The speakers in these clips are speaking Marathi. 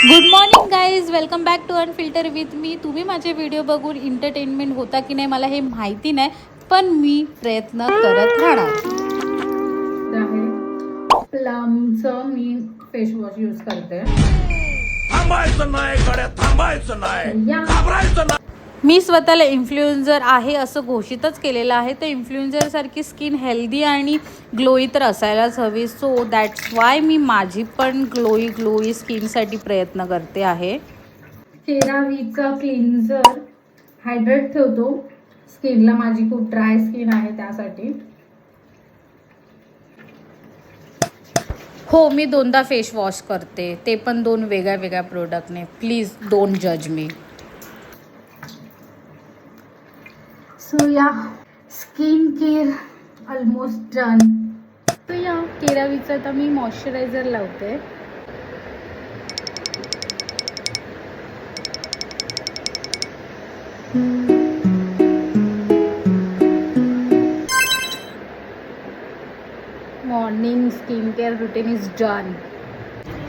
Good morning guys, welcome back to unfilter with me. तुम्ही माझे व्हिडिओ बघून एंटरटेनमेंट होता की नाही मला हे माहिती नाही, पण मी प्रयत्न करत राहणार. प्लमचं मी फेस वॉश यूज करते. थांबायचं नाही कडे, थांबायचं नाही, घाबरायचं नाही. मी स्वतःला इन्फ्लुएन्झर आहे असं घोषितच केलेलं आहे. तर इन्फ्लुएन्झरसारखी स्किन हेल्दी आणि ग्लोई तर असायलाच हवी. सो दॅट्स वाय मी माझी पण ग्लोई स्किनसाठी प्रयत्न करते आहे. केरावीचा क्लिन्झर हायड्रेट ठेवतो स्किनला. माझी खूप ड्राय स्किन आहे त्यासाठी. हो, मी 2दा फेस वॉश करते, ते पण 2 वेगळ्या वेगळ्या प्रोडक्टने. प्लीज डोंट जज मी. सो या स्किन केअर ऑलमोस्ट डन. तर या केरावीचा आता मी मॉइश्चरायझर लावते. Morning skin care routine is done.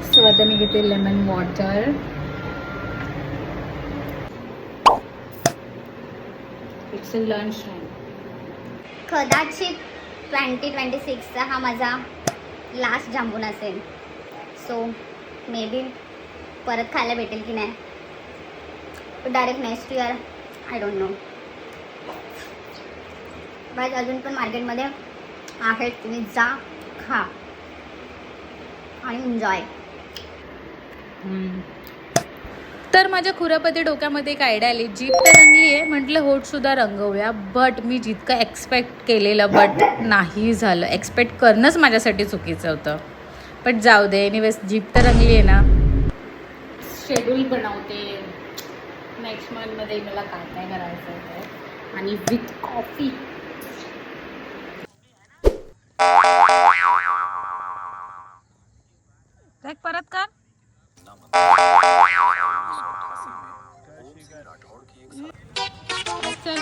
So आता मी घेते lemon water. It's a lunch time. कदाचित 2026चा हा माझा लास्ट जांबून असेल. सो मे बी परत खायला भेटेल की नाही, direct next year I don't know. But अजून पण मार्केटमध्ये आहेत, तुम्ही जा, खा आणि एन्जॉय. तर माझ्या खुरापती डोक्यामध्ये एक आयडिया आली. जीभ तर रंगली आहे, म्हटलं होठसुद्धा रंगवूया. बट मी जितकं एक्सपेक्ट केलेलं बट नाही झालं. एक्सपेक्ट करणंच माझ्यासाठी चुकीचं होतं. बट जाऊ दे, एनिवेज जीभ तर रंगली आहे ना. शेड्यूल बनवते नेक्स्ट मंथमध्ये मला काय काय करायचं आहे, आणि विथ कॉफी. परत का चल.